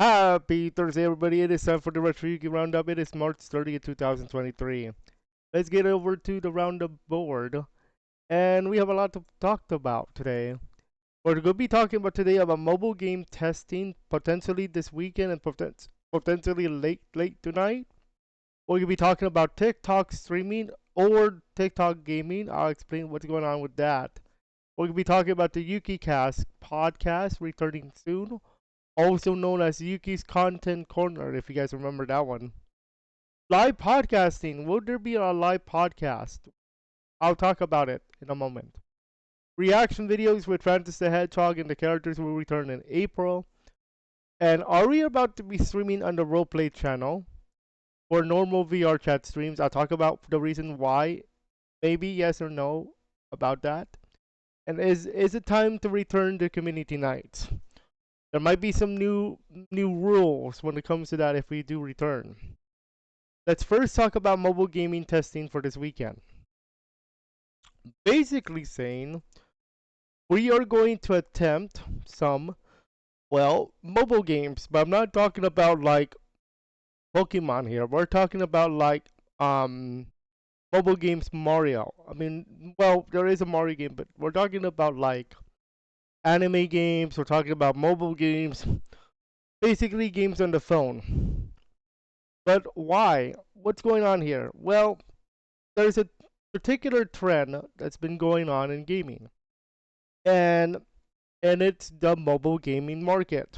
Happy Thursday, everybody. It is time for the Retro Yuuki Roundup. It is March 30th, 2023. Let's get over to the Roundup board. And we have a lot to talk about today. We're going to be talking about today about mobile game testing, potentially this weekend and potentially late tonight. We're going to be talking about TikTok streaming or TikTok gaming. I'll explain what's going on with that. We're going to be talking about the Yuuki Cast podcast returning soon, also known as Yuki's Content Corner, if you guys remember that one. Live podcasting. Will there be a live podcast? I'll talk about it in a moment. Reaction videos with Francis the Hedgehog and the characters will return in April. And are we about to be streaming on the Roleplay channel for normal VR chat streams? I'll talk about the reason why. Maybe yes or no about that. And is it time to return to community nights? There might be some new rules when it comes to that if we do return. Let's first talk about mobile gaming testing for this weekend. Basically saying we are going to attempt some, well, mobile games, but I'm not talking about like Pokemon here. We're talking about like mobile games Mario. I mean, well, there is a Mario game, but we're talking about like anime games, we're talking about mobile games, basically games on the phone. But why? What's going on here? Well, there's a particular trend that's been going on in gaming, and it's the mobile gaming market.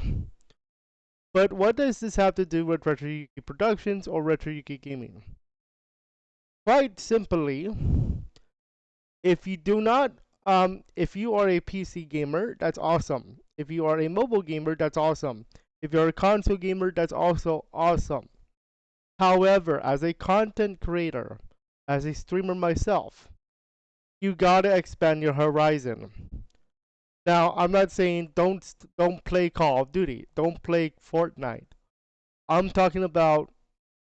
But what does this have to do with Retro Yuuki Productions or Retro Yuuki Gaming? Quite simply, if you do not, if you are a PC gamer, that's awesome. If you are a mobile gamer, that's awesome. If you're a console gamer, that's also awesome. However, as a content creator, as a streamer myself, you gotta expand your horizon. Now, I'm not saying don't play Call of Duty, don't play Fortnite. I'm talking about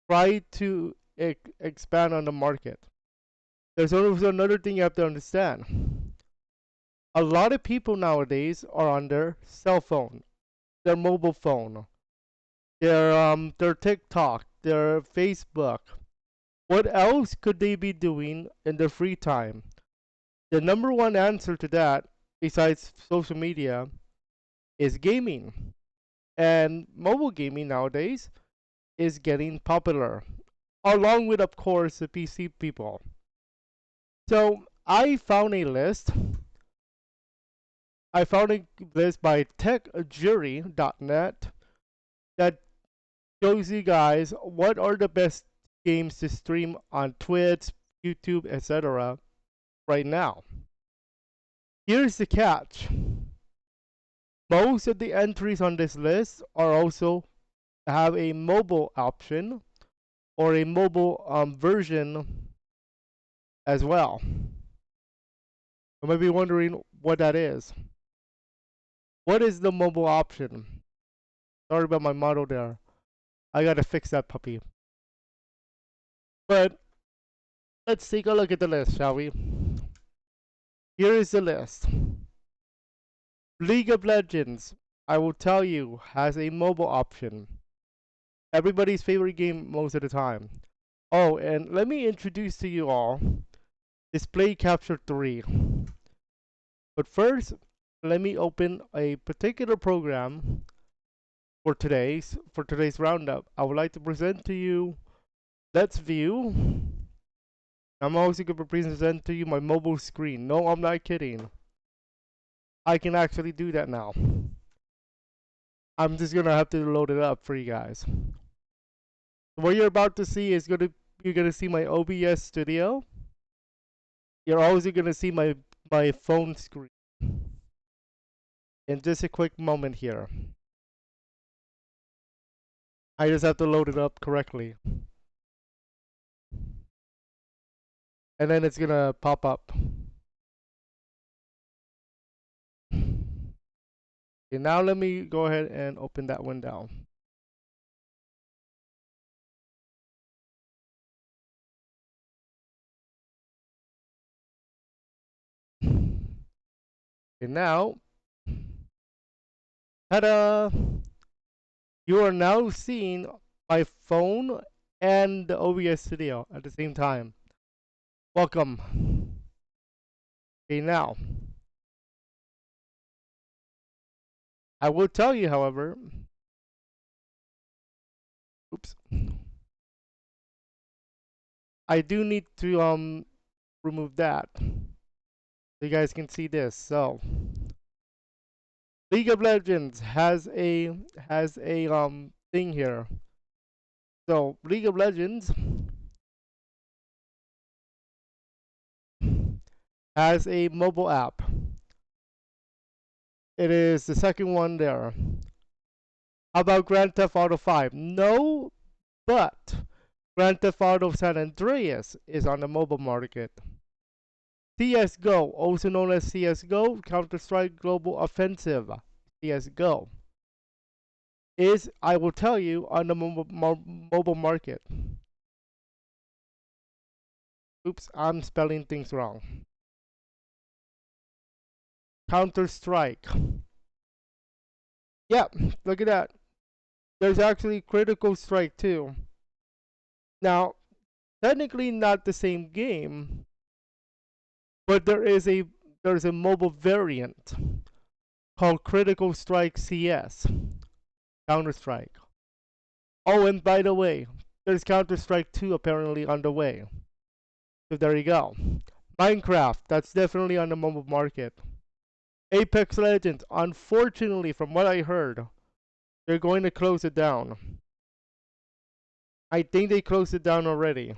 try to expand on the market. There's also another thing you have to understand. A lot of people nowadays are on their cell phone, their mobile phone, their TikTok, their Facebook. What else could they be doing in their free time? The number one answer to that, besides social media, is gaming. And mobile gaming nowadays is getting popular, along with, of course, the PC people. So I found a list. I found a list by techjury.net that shows you guys what are the best games to stream on Twitch, YouTube, etc. right now. Here's the catch. Most of the entries on this list are also have a mobile option or a mobile version as well. You might be wondering what that is. What is the mobile option? Sorry about my model there. I gotta fix that puppy. But let's take a look at the list, shall we? Here is the list. League of Legends, I will tell you, has a mobile option. Everybody's favorite game most of the time. Oh, and let me introduce to you all Display Capture 3. But first, let me open a particular program for today's roundup. I would like to present to you Let's View. I'm also going to present to you my mobile screen. No, I'm not kidding. I can actually do that now. I'm just gonna have to load it up for you guys. What you're about to see is you're gonna see my OBS studio. You're also gonna see my phone screen in just a quick moment here. I just have to load it up correctly. And then it's gonna pop up. Okay, now let me go ahead and open that window. Okay, now, ta-da! You are now seeing my phone and the OBS studio at the same time. Welcome. Okay, now, I will tell you, however, oops, I do need to remove that so you guys can see this. So, League of Legends has a thing here. So, League of Legends has a mobile app. It is the second one there. How about Grand Theft Auto 5? No, but Grand Theft Auto San Andreas is on the mobile market. CSGO, also known as CSGO, Counter-Strike Global Offensive, CSGO, is, I will tell you, on the mobile market. Oops, I'm spelling things wrong. Counter-Strike. Yeah, look at that. There's actually Critical Strike too. Now, technically not the same game, but there's a mobile variant called Critical Strike CS, Counter Strike. Oh, and by the way, there's Counter Strike 2 apparently on the way. So there you go. Minecraft, that's definitely on the mobile market. Apex Legends, unfortunately, from what I heard, they're going to close it down. I think they closed it down already.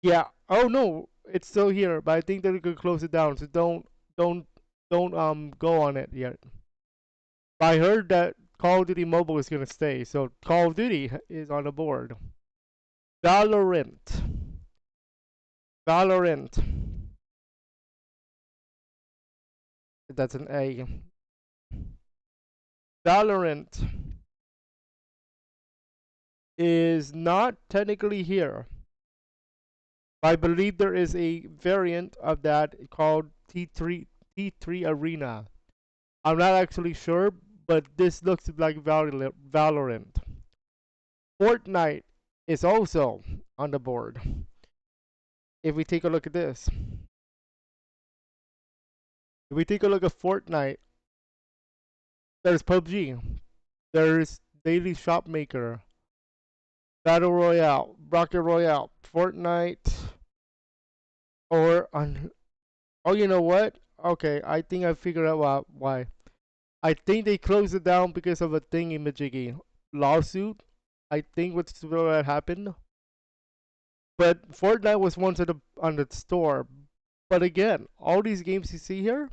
Yeah. Oh no, it's still here, but I think they're gonna close it down. So don't don't go on it yet. But I heard that Call of Duty Mobile is gonna stay, so Call of Duty is on the board. Valorant. Valorant. That's an A. Valorant is not technically here. I believe there is a variant of that called T3 Arena. I'm not actually sure, but this looks like Valorant. Fortnite is also on the board. If we take a look at this, if we take a look at Fortnite, there's PUBG, there's Daily Shopmaker, Battle Royale, Rocket Royale, Fortnite, or on. Oh, you know what? Okay, I think I figured out why. I think they closed it down because of a thingy-majiggy lawsuit. I think what's what happened. But Fortnite was once on the store. But again, all these games you see here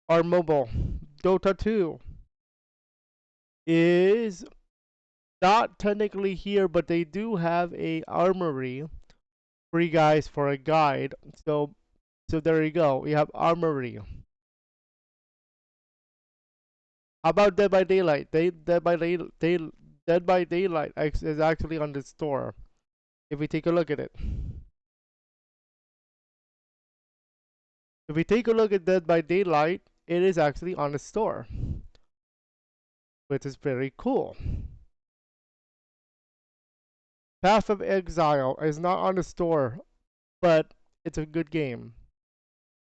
are mobile. Dota 2 is not technically here, but they do have a armory for you guys for a guide. So there you go. We have armory. How about Dead by Daylight? Dead by Daylight is actually on the store. If we take a look at it. If we take a look at Dead by Daylight, it is actually on the store, which is very cool. Path of Exile is not on the store, but it's a good game.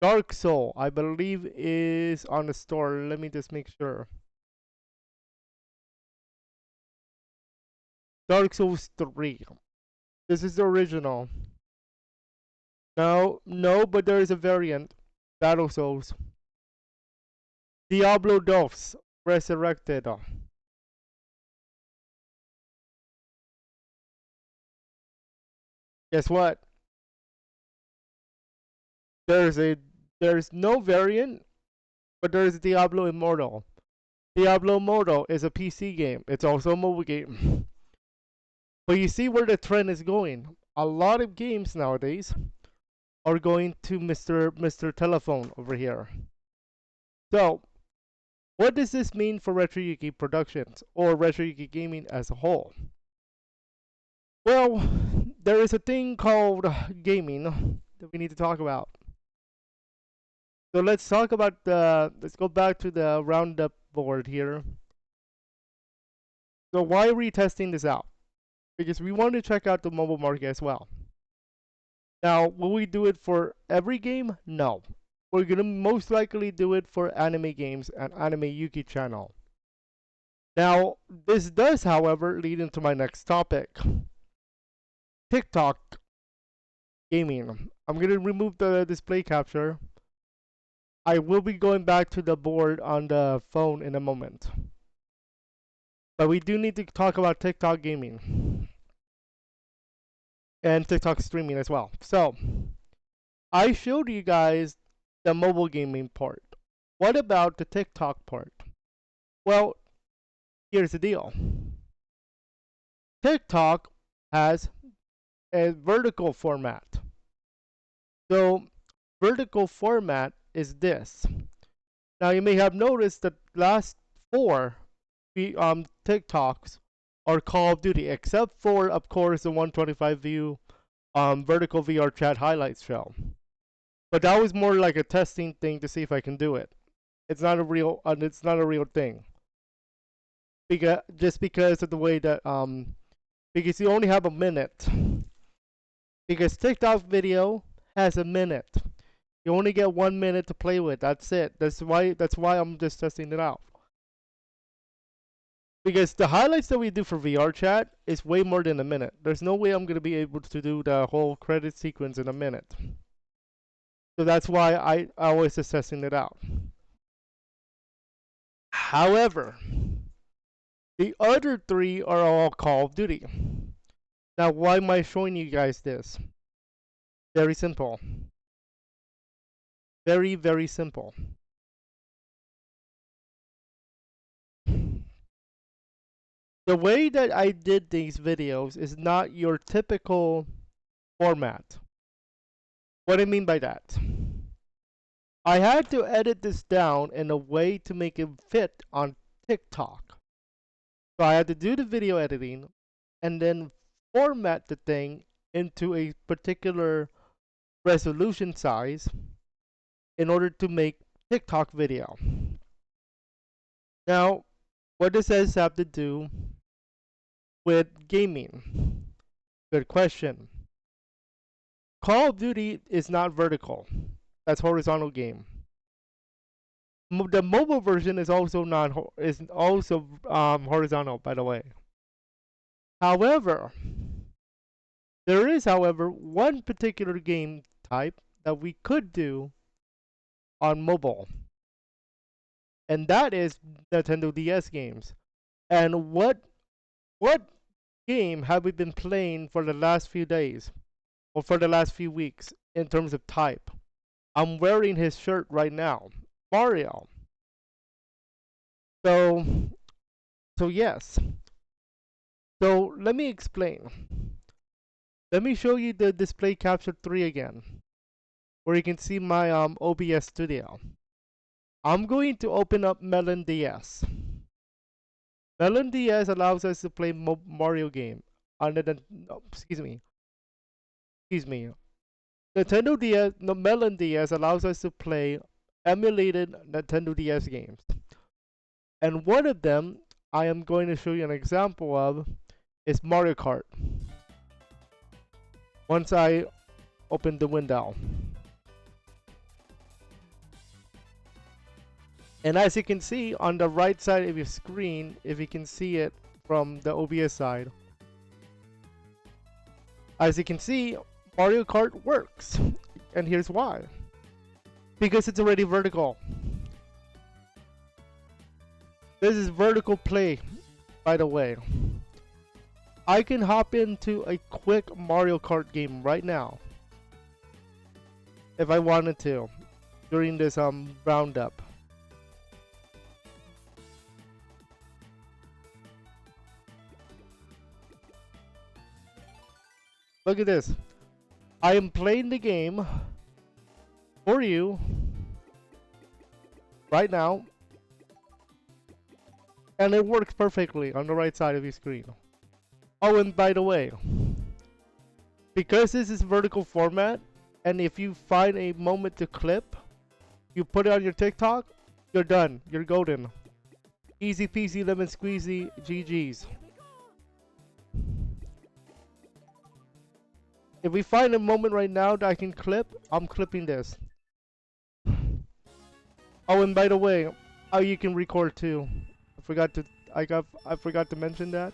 Dark Soul, I believe, is on the store. Let me just make sure. Dark Souls 3. This is the original. No, but there is a variant. Battle Souls. Diablo Dos Resurrected. Guess what? There's a there's no variant, but there's Diablo Immortal. Diablo Immortal is a PC game. It's also a mobile game. But you see where the trend is going. A lot of games nowadays are going to Mr. Telephone over here. So, what does this mean for Retro Yuuki Productions or Retro Yuuki Gaming as a whole? Well, there is a thing called gaming that we need to talk about. So let's talk about let's go back to the Roundup board here. So why are we testing this out? Because we want to check out the mobile market as well. Now, will we do it for every game? No. We're gonna most likely do it for anime games and anime Yuuki channel. Now, this does, however, lead into my next topic. TikTok gaming. I'm gonna remove the display capture. I will be going back to the board on the phone in a moment. But we do need to talk about TikTok gaming and TikTok streaming as well. So, I showed you guys the mobile gaming part. What about the TikTok part? Well, here's the deal. TikTok has a vertical format. So, vertical format is this. Now, you may have noticed that last four TikToks are Call of Duty, except for, of course, the 125 view vertical VR chat highlights show. But that was more like a testing thing to see if I can do it. It's not a real thing. Because of the way that because you only have a minute. Because TikTok video has a minute. You only get 1 minute to play with. That's it. That's why I'm just testing it out. Because the highlights that we do for VR chat is way more than a minute. There's no way I'm gonna be able to do the whole credit sequence in a minute. So that's why I always just testing it out. However, the other three are all Call of Duty. Now, why am I showing you guys this? Very simple. Very, very simple. The way that I did these videos is not your typical format. What I mean by that? I had to edit this down in a way to make it fit on TikTok. So I had to do the video editing and then format the thing into a particular resolution size in order to make TikTok video. Now, what does this have to do with gaming? Good question. Call of Duty is not vertical. That's horizontal game. The mobile version is also horizontal, by the way. However, there is, however, one particular game type that we could do on mobile, and that is Nintendo DS games. And what game have we been playing for the last few days or for the last few weeks in terms of type? I'm wearing his shirt right now, Mario. So yes. So let me explain. Let me show you the display capture 3 again, where you can see my OBS studio. I'm going to open up Melon DS. Melon DS allows us to play Mario game under the excuse me. Nintendo DS, no, Melon DS allows us to play emulated Nintendo DS games. And one of them I am going to show you an example of is Mario Kart. Once I open the window. And as you can see on the right side of your screen, if you can see it from the OBS side, as you can see, Mario Kart works. And here's why. Because it's already vertical. This is vertical play, by the way. I can hop into a quick Mario Kart game right now, if I wanted to, during this roundup. Look at this. I am playing the game for you right now, and it works perfectly on the right side of your screen. Oh, and by the way, because this is vertical format, and if you find a moment to clip, you put it on your TikTok, you're done. You're golden. Easy peasy lemon squeezy. GG's. If we find a moment right now that I can clip, I'm clipping this. Oh, and by the way, oh, you can record too. I forgot to. I forgot to mention that.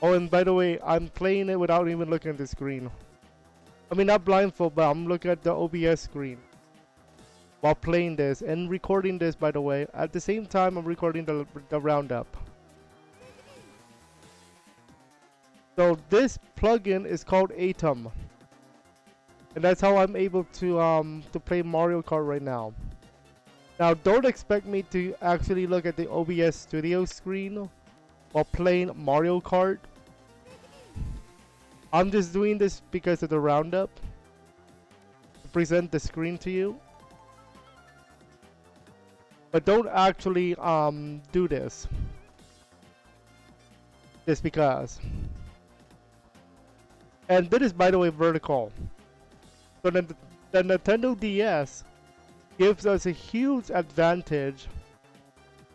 Oh, and by the way, I'm playing it without even looking at the screen. I mean, not blindfold, but I'm looking at the OBS screen while playing this and recording this. By the way, at the same time, I'm recording the roundup. So this plugin is called Atom, and that's how I'm able to play Mario Kart right now. Now, don't expect me to actually look at the OBS Studio screen while playing Mario Kart. I'm just doing this because of the roundup to present the screen to you. But don't actually do this just because. And this is, by the way, vertical. So the Nintendo DS gives us a huge advantage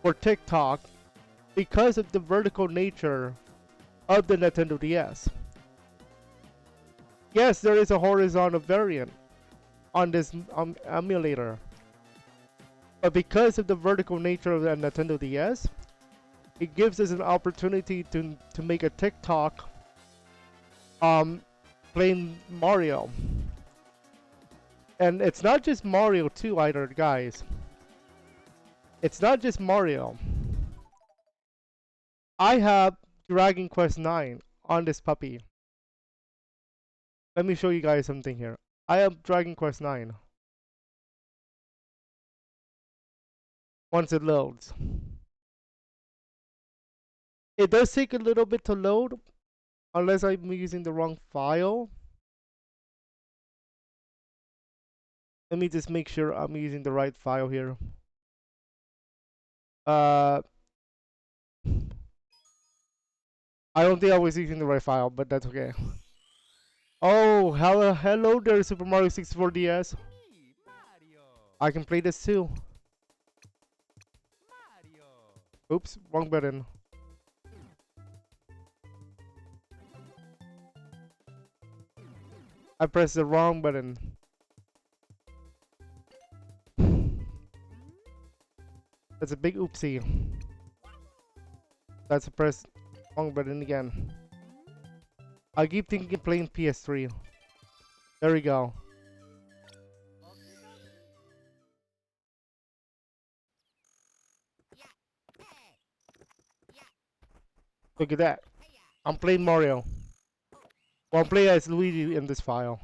for TikTok because of the vertical nature of the Nintendo DS. Yes, there is a horizontal variant on this emulator, but because of the vertical nature of the Nintendo DS, it gives us an opportunity to make a TikTok playing Mario. And it's not just Mario 2 either, guys. It's not just Mario. I have Dragon Quest 9 on this puppy. Let me show you guys something here. I have Dragon Quest 9. Once it loads. It does take a little bit to load, unless I'm using the wrong file. Let me just make sure I'm using the right file here. I don't think I was using the right file, but that's okay. Oh, hello there, Super Mario 64 DS. I can play this too. Oops, wrong button. I pressed the wrong button. That's a big oopsie. That's a press wrong button again. I keep thinking playing PS3. There we go. Look at that. I'm playing Mario. Well, I'm playing as Luigi in this file.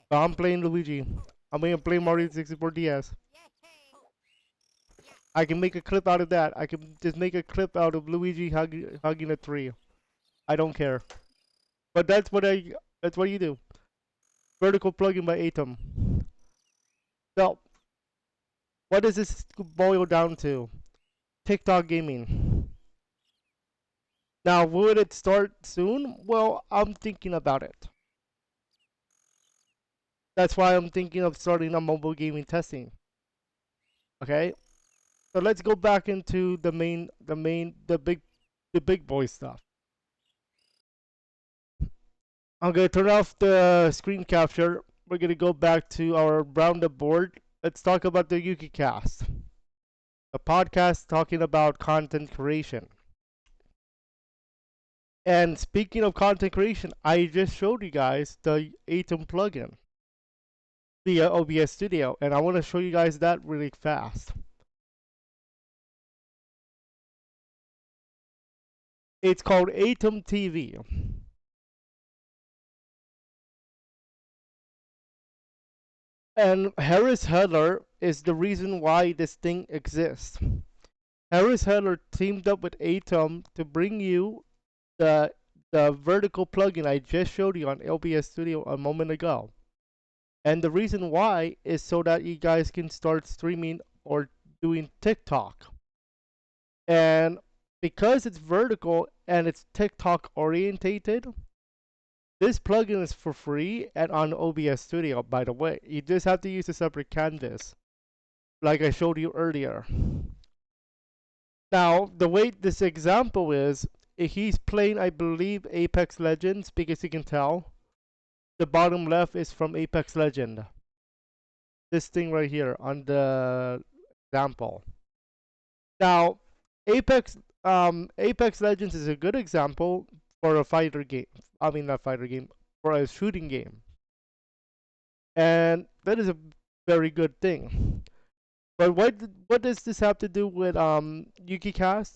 But I'm playing Luigi. I'm gonna play Mario 64 DS. I can make a clip out of that. I can just make a clip out of Luigi hugging a tree. I don't care. But that's what you do. Vertical plugin by Atom. So, what does this boil down to? TikTok gaming. Now, would it start soon? Well, I'm thinking about it. That's why I'm thinking of starting a mobile gaming testing. Okay? So let's go back into the big boy stuff. I'm gonna turn off the screen capture. We're gonna go back to our roundup board. Let's talk about the Yuuki cast. A podcast talking about content creation. And speaking of content creation, I just showed you guys the Atom plugin via OBS Studio, and I want to show you guys that really fast. It's called Atom TV. And Harris Heller is the reason why this thing exists. Harris Heller teamed up with Atom to bring you the vertical plugin I just showed you on OBS Studio a moment ago. And the reason why is so that you guys can start streaming or doing TikTok. And because it's vertical and it's TikTok orientated, This plugin is for free and on OBS Studio, by the way. You just have to use a separate canvas, like I showed you earlier. Now, the way this example is, he's playing, I believe, Apex Legends, because you can tell the bottom left is from Apex Legend. This thing right here on the example. Now, Apex Apex Legends is a good example for a fighter game. I mean, not fighter game, for a shooting game, and that is a very good thing. But what does this have to do with YukiCast?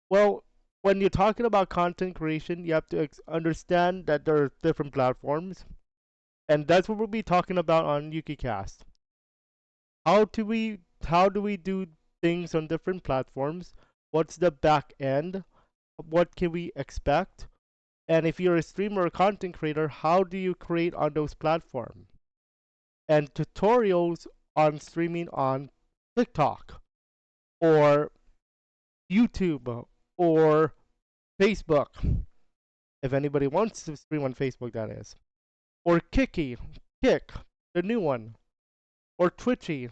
Well, when you're talking about content creation, you have to understand that there are different platforms, and that's what we'll be talking about on YukiCast. How do we do things on different platforms? What's the back end? What can we expect? And if you're a streamer or content creator, how do you create on those platforms? And tutorials on streaming on TikTok or YouTube or Facebook, if anybody wants to stream on Facebook, that is, or Kick, the new one, or Twitchy.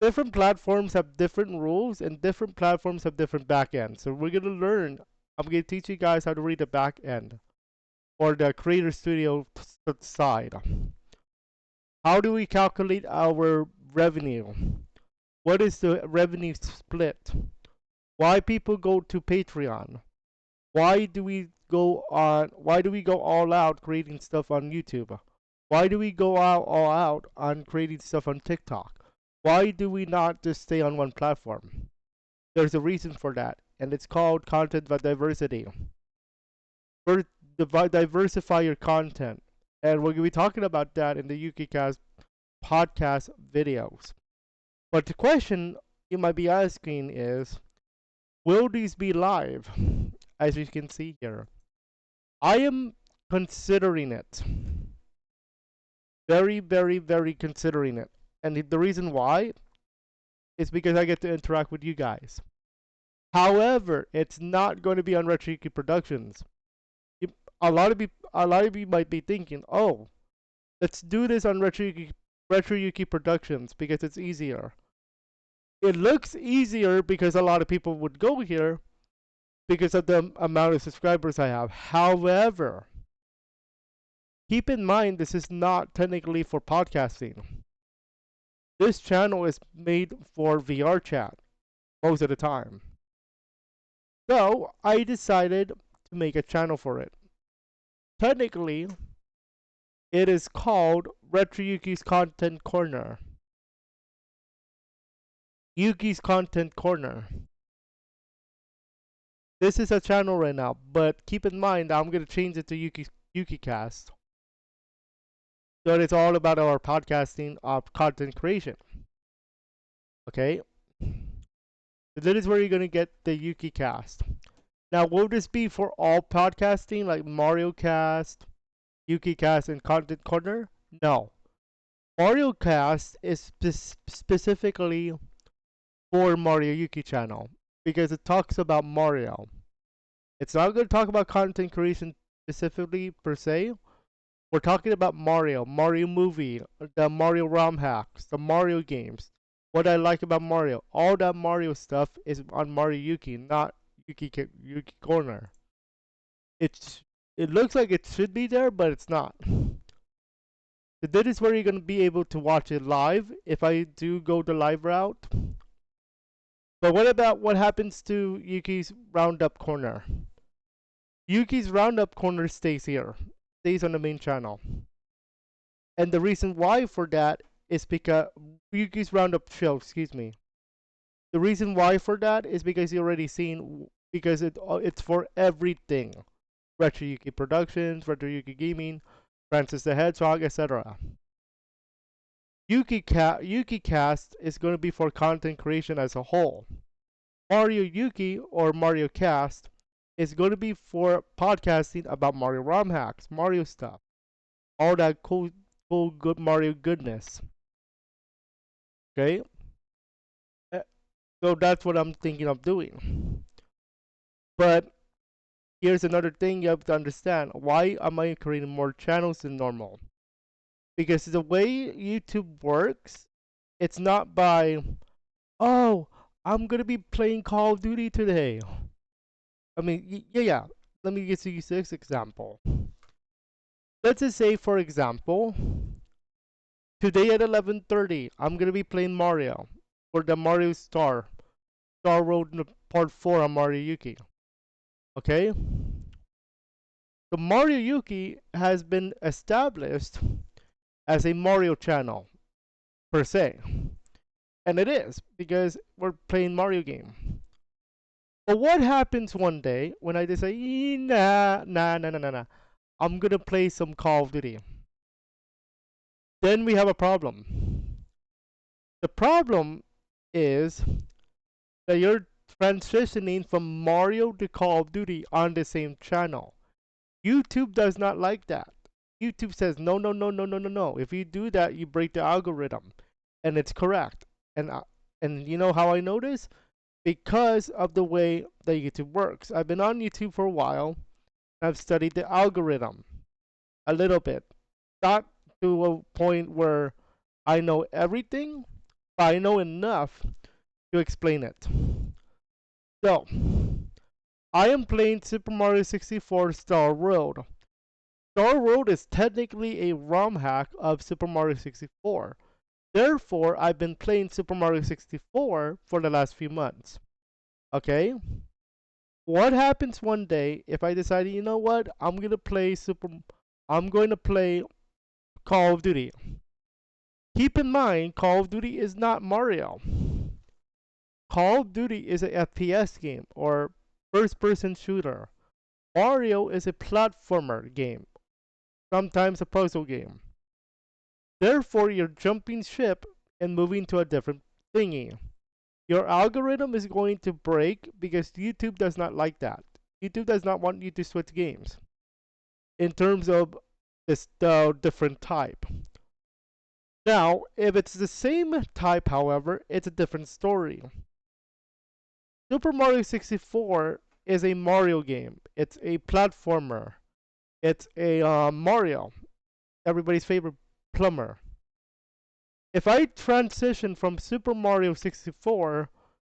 Different platforms have different rules, and different platforms have different backends. So we're gonna learn. I'm gonna teach you guys how to read the back end or the Creator Studio side. How do we calculate our revenue? What is the revenue split? Why people go to Patreon? Why do we go all out creating stuff on YouTube? Why do we go all out on creating stuff on TikTok? Why do we not just stay on one platform? There's a reason for that, and it's called content diversity. Diversify your content, and we're going to be talking about that in the YukiCast podcast videos. But the question you might be asking is, will these be live? As you can see here, I am considering it. Very, very, very considering it. And the reason why is because I get to interact with you guys. However, it's not going to be on Retriyuki Productions. A lot of you might be thinking, "Oh, let's do this on Retriyuki Productions because it's easier." It looks easier because a lot of people would go here because of the amount of subscribers I have. However, keep in mind this is not technically for podcasting. This channel is made for VR chat most of the time. So I decided to make a channel for it. Technically, it is called Retriyuki's Content Corner. Yuki's Content Corner. This is a channel right now, but keep in mind I'm gonna change it to YukiCast. So it's all about our podcasting content creation. Okay? So that is where you're gonna get the YukiCast. Now, will this be for all podcasting like Mario Cast, YukiCast, and Content Corner? No. Mario Cast is specifically for Mario Yuki channel because it talks about Mario. It's not going to talk about content creation specifically per se. We're talking about Mario movie, the Mario ROM hacks, the Mario games. What I like about Mario, all that Mario stuff is on Mario Yuki, not Yuki Corner. It looks like it should be there, but it's not. So that is where you're gonna be able to watch it live if I do go the live route. But what about what happens to Yuki's Roundup Corner? Yuki's Roundup Corner stays here, stays on the main channel. And the reason why for that is because Yuki's Roundup show, excuse me. The reason why for that is because you already seen, because it's for everything. Retro Yuki Productions, Retro Yuki Gaming, Francis the Hedgehog, etc. YukiCast is going to be for content creation as a whole. Mario Yuki or Mario Cast is going to be for podcasting about Mario ROM hacks, Mario stuff, all that cool, good Mario goodness. Okay, so that's what I'm thinking of doing. But here's another thing you have to understand. Why am I creating more channels than normal? Because the way YouTube works, it's not by, oh, I'm gonna be playing Call of Duty today. I mean, yeah. Let me give you this example. Let's just say, for example, today at 11:30, I'm gonna be playing Mario for the Mario Star Road Part 4 on Mario Yuuki. Okay? The Mario Yuuki has been established as a Mario channel, per se. And it is, because we're playing Mario game. But what happens one day when I decide, nah, I'm gonna play some Call of Duty? Then we have a problem. The problem is that you're transitioning from Mario to Call of Duty on the same channel. YouTube does not like that. YouTube says, no, no, no, no, no, no, no. If you do that, you break the algorithm. And it's correct. And you know how I know this? Because of the way that YouTube works. I've been on YouTube for a while. I've studied the algorithm a little bit. Not to a point where I know everything, but I know enough to explain it. So, I am playing Super Mario 64 Star Road. Star Road is technically a ROM hack of Super Mario 64. Therefore, I've been playing Super Mario 64 for the last few months. Okay? What happens one day if I decide, you know what, I'm going to play Call of Duty. Keep in mind, Call of Duty is not Mario. Call of Duty is a FPS game, or first-person shooter. Mario is a platformer game, sometimes a puzzle game. Therefore, you're jumping ship and moving to a different thingy. Your algorithm is going to break because YouTube does not like that. YouTube does not want you to switch games in terms of the different type. Now, if it's the same type, however, it's a different story. Super Mario 64 is a Mario game. It's a platformer. It's a Mario, everybody's favorite plumber. If I transition from Super Mario 64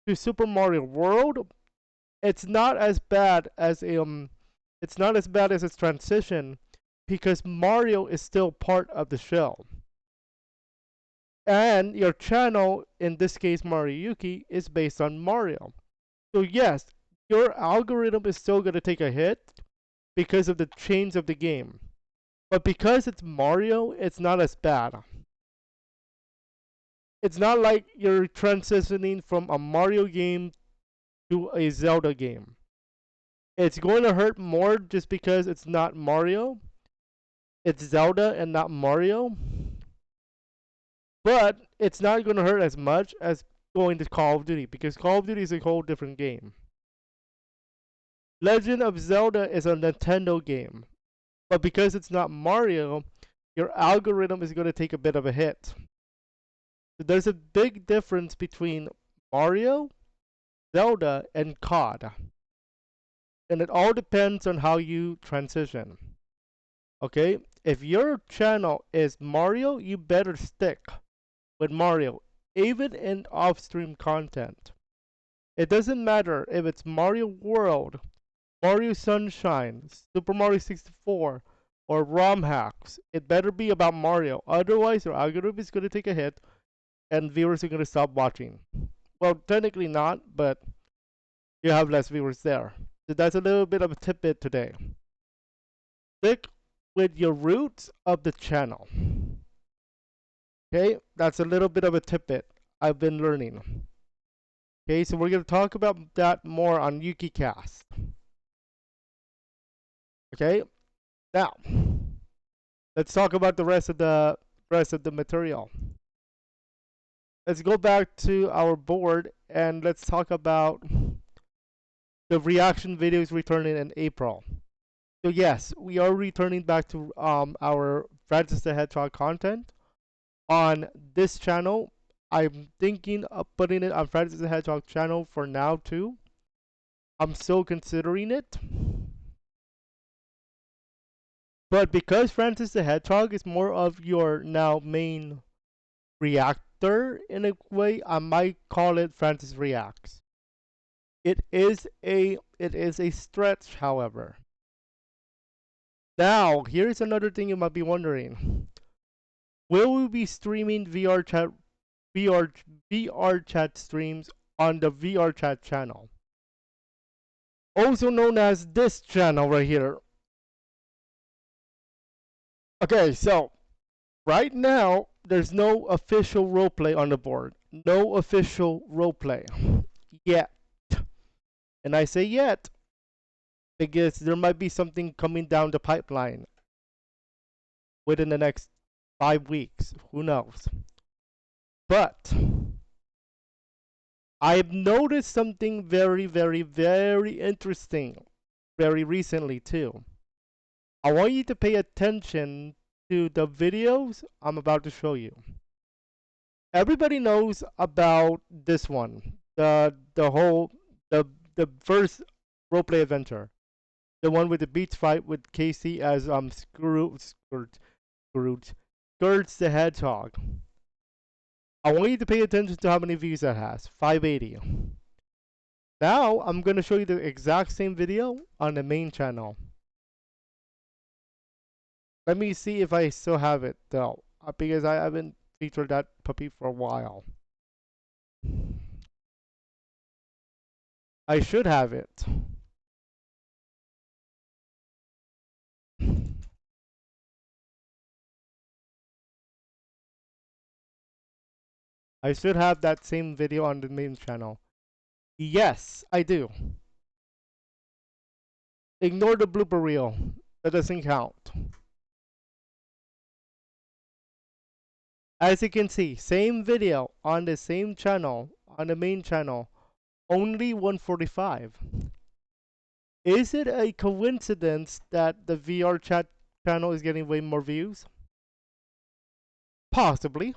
to Super Mario World, it's not as bad as its transition, because Mario is still part of the shell. And your channel, in this case Mario Yuuki, is based on Mario. So yes, your algorithm is still going to take a hit because of the change of the game. But because it's Mario, it's not as bad. It's not like you're transitioning from a Mario game to a Zelda game. It's going to hurt more just because it's not Mario. It's Zelda and not Mario. But it's not going to hurt as much as going to Call of Duty, because Call of Duty is a whole different game. Legend of Zelda is a Nintendo game. But because it's not Mario, your algorithm is going to take a bit of a hit. So there's a big difference between Mario, Zelda, and COD. And it all depends on how you transition. Okay? If your channel is Mario, you better stick with Mario, even in off-stream content. It doesn't matter if it's Mario World, Mario Sunshine, Super Mario 64, or ROM hacks. It better be about Mario. Otherwise, your algorithm is going to take a hit and viewers are going to stop watching. Well, technically not, but you have less viewers there. So that's a little bit of a tidbit today. Stick with your roots of the channel. Okay, that's a little bit of a tidbit I've been learning. Okay, so we're going to talk about that more on YukiCast. Okay, now let's talk about the rest of the material. Let's go back to our board and let's talk about the reaction videos returning in April. So yes, we are returning back to our Francis the Hedgehog content on this channel. I'm thinking of putting it on Francis the Hedgehog channel for now too. I'm still considering it. But because Francis the Hedgehog is more of your now main reactor in a way, I might call it Francis Reacts. It is a stretch, however. Now, here's another thing you might be wondering. Will we be streaming VR chat streams on the VR chat channel? Also known as this channel right here. Okay, so right now there's no official roleplay on the board. No official roleplay yet. And I say yet because there might be something coming down the pipeline within the next 5 weeks. Who knows? But I've noticed something very, very, very interesting very recently too. I want you to pay attention to the videos I'm about to show you. Everybody knows about this one, the the first roleplay adventure, the one with the beach fight with Casey as Scourge the Hedgehog. I want you to pay attention to how many views that has. 580. Now I'm gonna show you the exact same video on the main channel. Let me see if I still have it though, because I haven't featured that puppy for a while. I should have it. I should have that same video on the main channel. Yes, I do. Ignore the blooper reel. That doesn't count. As you can see, same video on the same channel, on the main channel, only 145. Is it a coincidence that the VR chat channel is getting way more views? Possibly.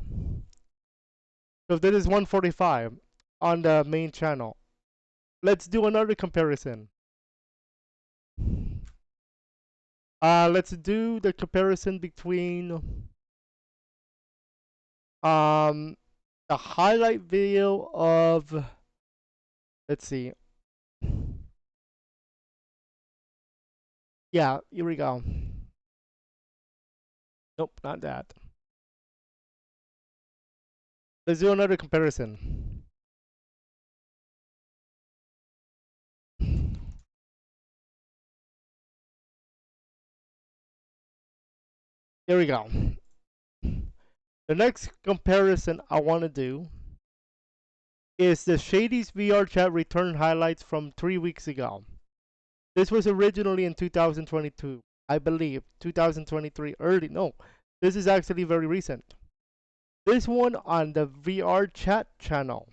So this is 145 on the main channel. Let's do another comparison. Let's do the comparison between the highlight video of, let's see. Yeah, here we go. Nope, not that. Let's do another comparison. Here we go. The next comparison I want to do is the Shady's VR chat return highlights from 3 weeks ago. This was originally in 2022, I believe, 2023 early. No, this is actually very recent. This one on the VR chat channel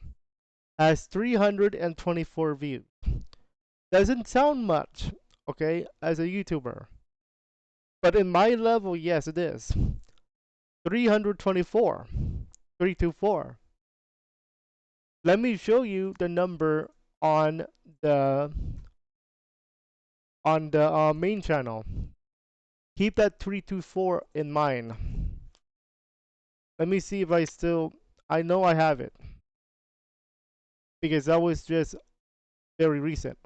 has 324 views. Doesn't sound much, okay, as a YouTuber. But in my level, yes, it is. 324. 324. Let me show you the number on the main channel. Keep that 324 in mind. Let me see if I know I have it, because that was just very recent.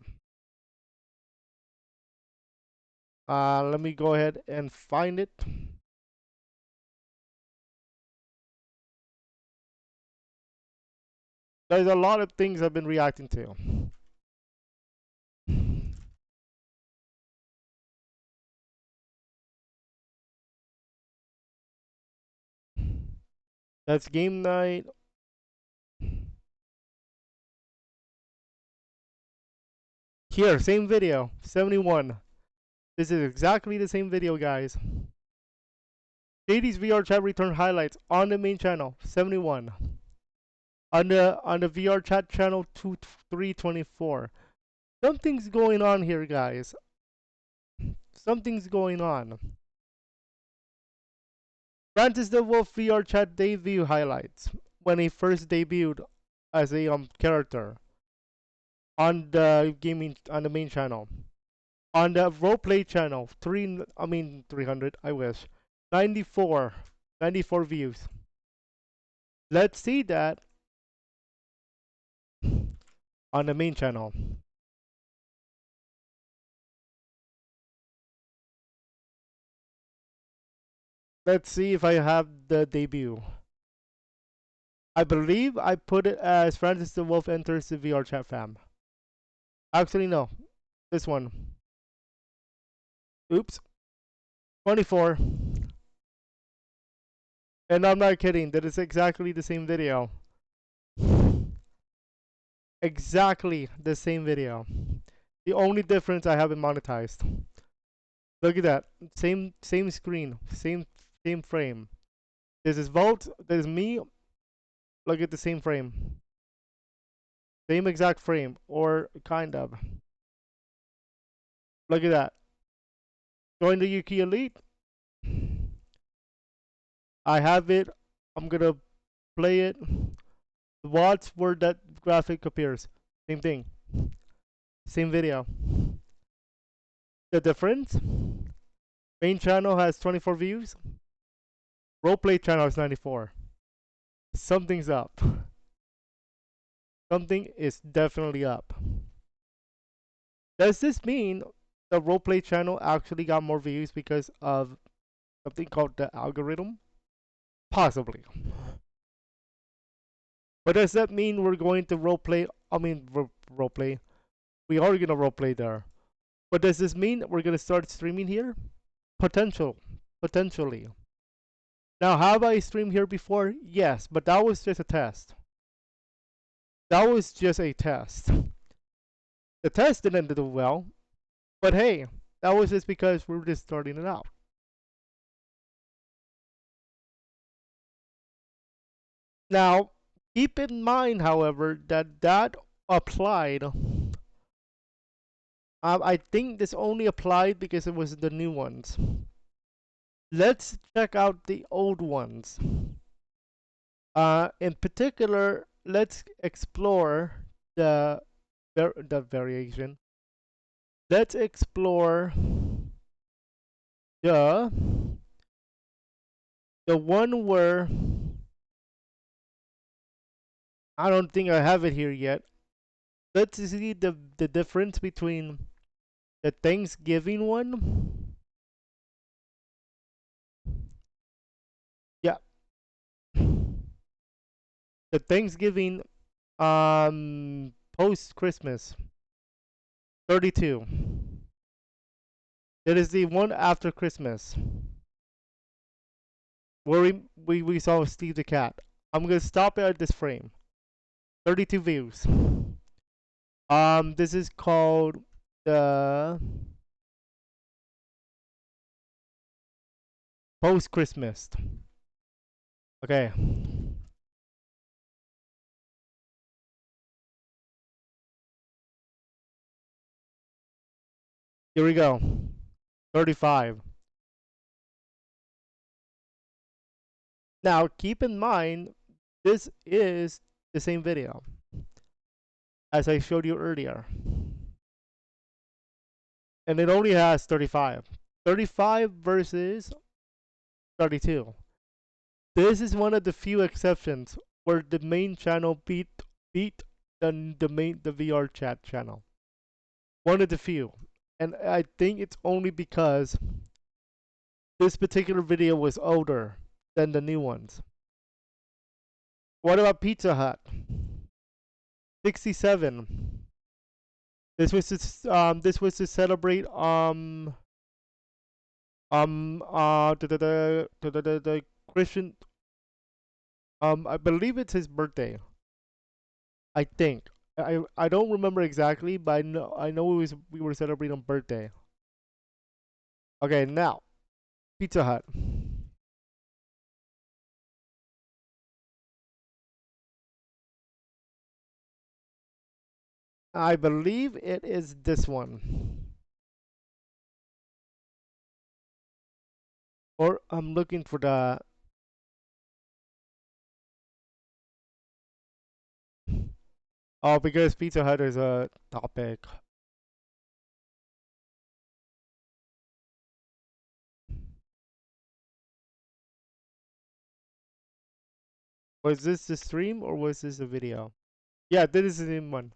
Let me go ahead and find it. There's a lot of things I've been reacting to. That's game night. Here, same video, 71. This is exactly the same video, guys. Shady's VR chat return highlights on the main channel, 71. On the VR chat channel, 324. Something's going on here, guys. Something's going on. Francis the Wolf VR chat debut highlights when he first debuted as a character on the main channel. on the roleplay channel. 300. I wish 94, 94 views. Let's see that on the main channel. Let's see if I have the debut. I believe I put it as Francis the Wolf enters the VR chat fam. Actually, no. This one. Oops. 24. And I'm not kidding. That is exactly the same video. Exactly the same video. The only difference I haven't monetized. Look at that. Same screen. Same frame. This is Vault. This is me. Look at the same frame. Same exact frame. Or kind of. Look at that. Join the Yuuki Elite. I have it. I'm gonna play it. Watch where that graphic appears. Same thing. Same video. The difference? Main channel has 24 views. Roleplay channel has 94. Something's up. Something is definitely up. Does this mean the roleplay channel actually got more views because of something called the algorithm? Possibly. But does that mean we're going to roleplay? I mean, roleplay. We are gonna roleplay there. But does this mean we're gonna start streaming here? Potentially. Now, have I streamed here before? Yes, but that was just a test. That was just a test. The test didn't do well, but hey, that was just because we were just starting it out. Now, keep in mind, however, that that applied. I think this only applied because it was the new ones. Let's check out the old ones. In particular, let's explore the the variation. Let's explore the the one where I don't think I have it here yet. Let's see the difference between the Thanksgiving one. Yeah, the Thanksgiving post Christmas 32. It is the one after Christmas where we saw Steve the cat. I'm gonna stop it at this frame. 32 views. This is called the post Christmas. Okay. Here we go. 35. Now, keep in mind, this is the same video as I showed you earlier. And it only has 35. 35 versus 32. This is one of the few exceptions where the main channel beat the VR chat channel. One of the few. And I think it's only because this particular video was older than the new ones. What about Pizza Hut? 67. This was to celebrate the Christian, I believe it's his birthday. I think. I don't remember exactly, but I know we were celebrating birthday. Okay, now Pizza Hut. I believe it is this one. Or I'm looking for the. Oh, because Pizza Hut is a topic. Was this the stream or was this a video? Yeah, this is the one.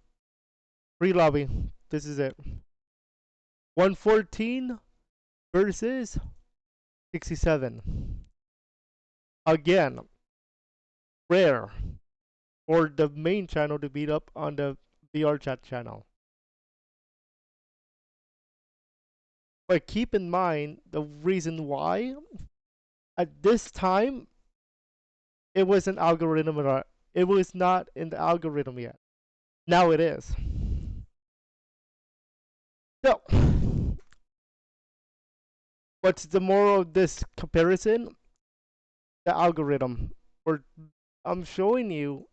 Free lobby. This is it. 114 versus 67. Again, rare for the main channel to beat up on the VR chat channel. But keep in mind the reason why. At this time, it was an algorithm. It was not in the algorithm yet. Now it is. So, what's the moral of this comparison? The algorithm. Or I'm showing you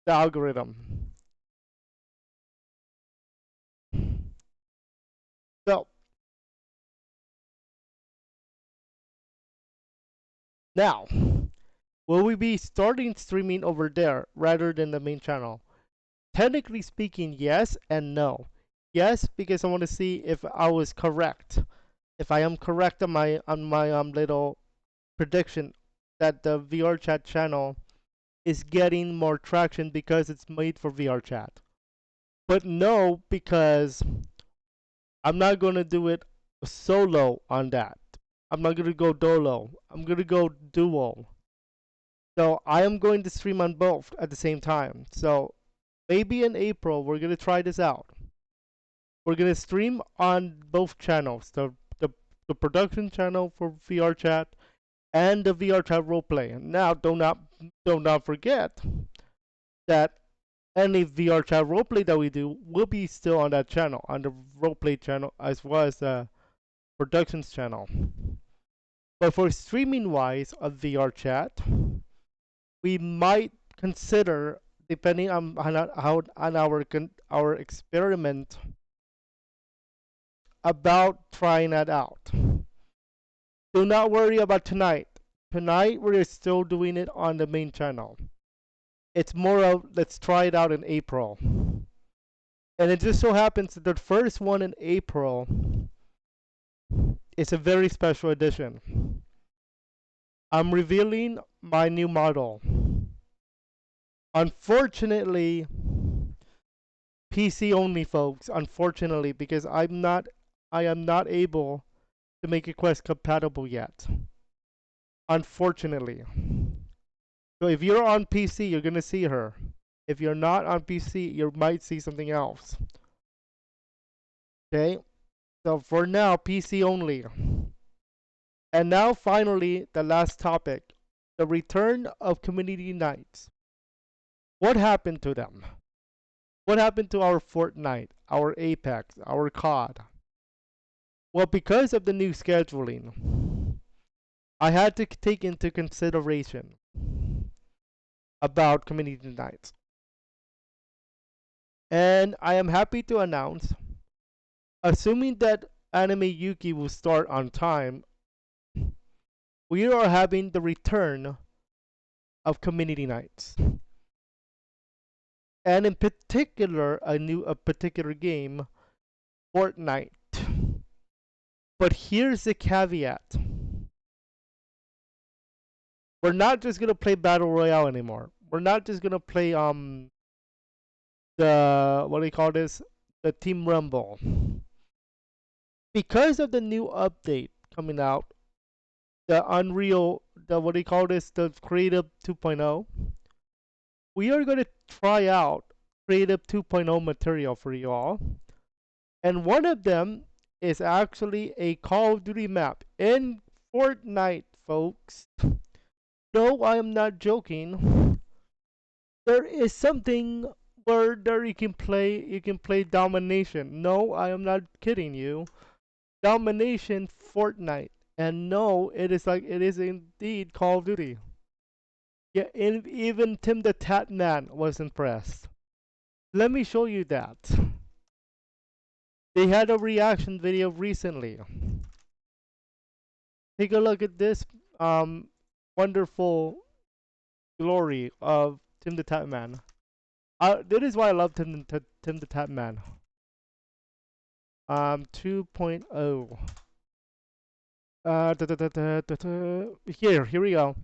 the algorithm. So, now, will we be starting streaming over there rather than the main channel? Technically speaking, yes and no. Yes, because I want to see if I was correct. If I am correct on my little prediction that the VR chat channel is getting more traction because it's made for VR chat. But no, because I'm not gonna do it solo on that. I'm not gonna go dolo. I'm gonna go duo. So I am going to stream on both at the same time. So maybe in April we're gonna try this out. We're gonna stream on both channels, the production channel for VR chat and the VR chat roleplay. Now do not forget that any VR chat roleplay that we do will be still on that channel, on the roleplay channel as well as the productions channel. But for streaming wise of VR chat, we might consider, depending on how on our experiment, about trying that out. Do not worry about tonight. Tonight we're still doing it on the main channel. It's more of let's try it out in April. And it just so happens that the first one in April is a very special edition. I'm revealing my new model. Unfortunately, PC only, folks. Unfortunately, because I am not able to make a Quest compatible yet. Unfortunately. So if you're on PC, you're gonna see her. If you're not on PC, you might see something else. Okay? So for now, PC only. And now finally, the last topic. The return of community nights. What happened to them? What happened to our Fortnite, our Apex, our COD? Well, because of the new scheduling, I had to take into consideration about community nights. And I am happy to announce, assuming that anime Yuuki will start on time, we are having the return of community nights. And in particular, a particular game, Fortnite. But here's the caveat. We're not just gonna play Battle Royale anymore. We're not just gonna play the what do you call this? The Team Rumble. Because of the new update coming out, the Unreal, the what do you call this? The Creative 2.0. We are gonna try out Creative 2.0 material for you all. And one of them is actually a Call of Duty map in Fortnite, folks. No, I am not joking. There is something where there you can play domination. No, I am not kidding you. Domination Fortnite. And no, it is indeed Call of Duty. Yeah, even Tim the Tat Man was impressed. Let me show you that. They had a reaction video recently. Take a look at this wonderful glory of Tim the Tat Man. That is why I love Tim the Tat Man. 2.0. Here we go.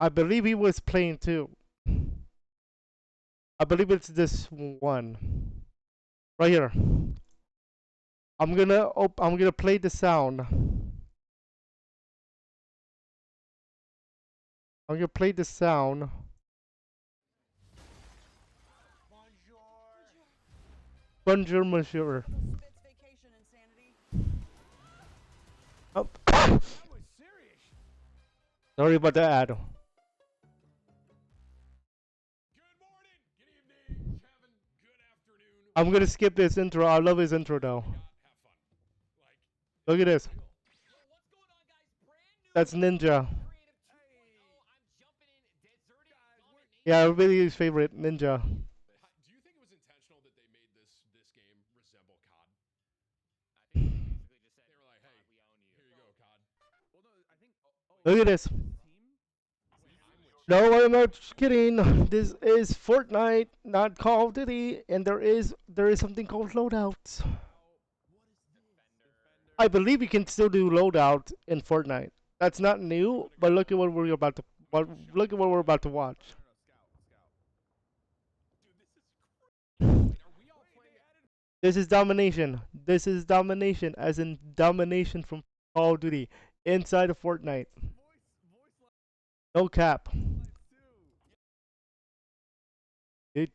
I believe he was playing too. I believe it's this one right here. I'm gonna play the sound. I'm gonna play the sound. Bonjour, monsieur. Oh. Sorry about the ad. I'm gonna skip this intro. I love his intro though. Look at this. That's Ninja. Yeah, everybody's favorite Ninja. Do you think it was intentional that they made this game resemble COD? I think they basically just said they were like, "Hey, we own you. Here you go, COD." Well, no, I think. Look at this. No, I'm not kidding. This is Fortnite, not Call of Duty, and there is something called loadouts. I believe you can still do loadout in Fortnite. That's not new, but look at what we're about to look at what we're about to watch. This is domination. This is domination, as in domination from Call of Duty inside of Fortnite. No cap.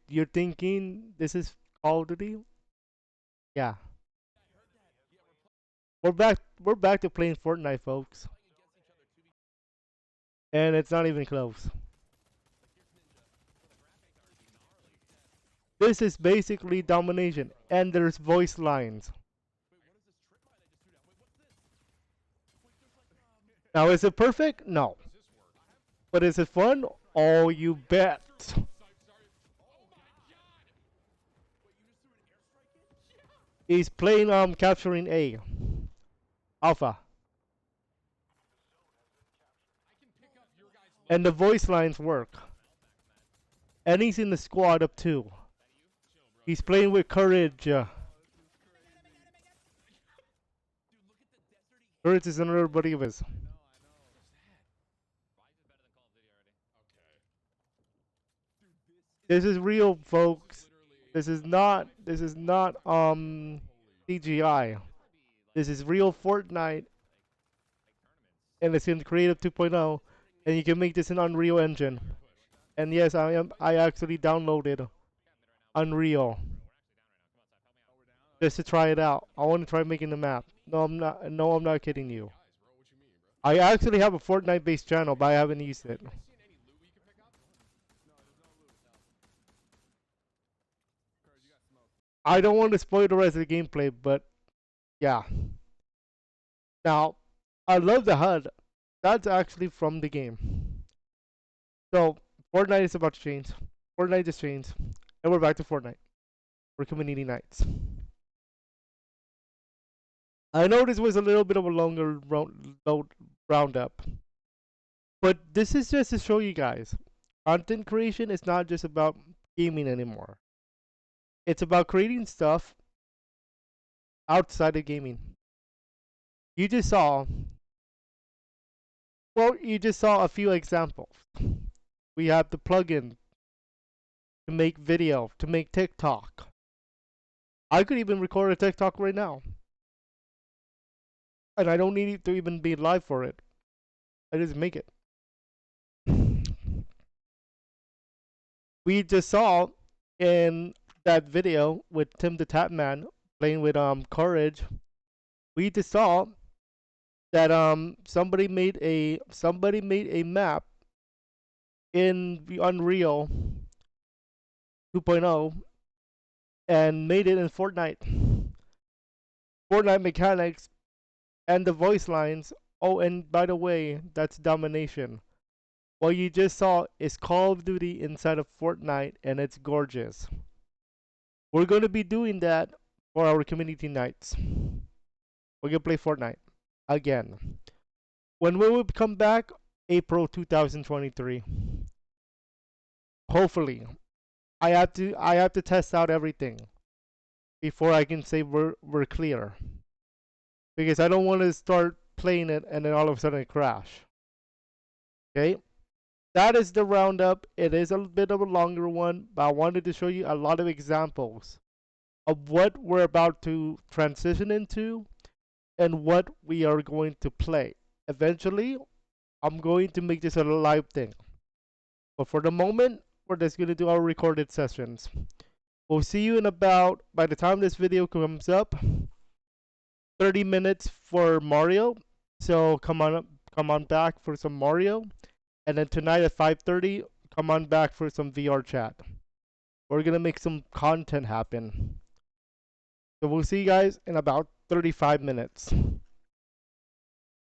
You're thinking this is Call of Duty? Yeah. We're back. We're back to playing Fortnite, folks, and it's not even close. This is basically domination, and there's voice lines. Now, is it perfect? No. But is it fun? Oh, you bet. He's playing capturing A. Alpha. And the voice lines work. And he's in the squad up too. He's playing with courage. Courage is another buddy of his. This is real, folks. This is not CGI. This is real Fortnite, and it's in Creative 2.0, and you can make this in Unreal Engine. And yes, I actually downloaded Unreal just to try it out. I want to try making the map. No, I'm not. No, I'm not kidding you. I actually have a Fortnite-based channel, but I haven't used it. I don't want to spoil the rest of the gameplay, but yeah. Now, I love the HUD. That's actually from the game. So, Fortnite is about to change. Fortnite just changed. And we're back to Fortnite. We're community nights. I know this was a little bit of a longer roundup. But this is just to show you guys. Content creation is not just about gaming anymore. It's about creating stuff outside of gaming. You just saw, you just saw a few examples. We have the plugin to make video, to make TikTok. I could even record a TikTok right now. And I don't need to even be live for it. I just make it. We just saw in that video with Tim the Tap Man playing with Courage. We just saw that somebody made a map in the Unreal 2.0 and made it in Fortnite. Fortnite mechanics and the voice lines. Oh, and by the way, that's domination. What you just saw is Call of Duty inside of Fortnite, and it's gorgeous. We're going to be doing that for our community nights. We're going to play Fortnite again. When we will come back, April 2023. Hopefully. I have to test out everything before I can say we're clear. Because I don't want to start playing it and then all of a sudden it crash. Okay? that is the roundup. It is a bit of a longer one, but I wanted to show you a lot of examples of what we're about to transition into and what we are going to play. Eventually, I'm going to make this a live thing. But for the moment, we're just going to do our recorded sessions. We'll see you in about, by the time this video comes up, 30 minutes for Mario. So come on back for some Mario. And then tonight at 5:30, come on back for some VR chat. We're going to make some content happen. So we'll see you guys in about 35 minutes.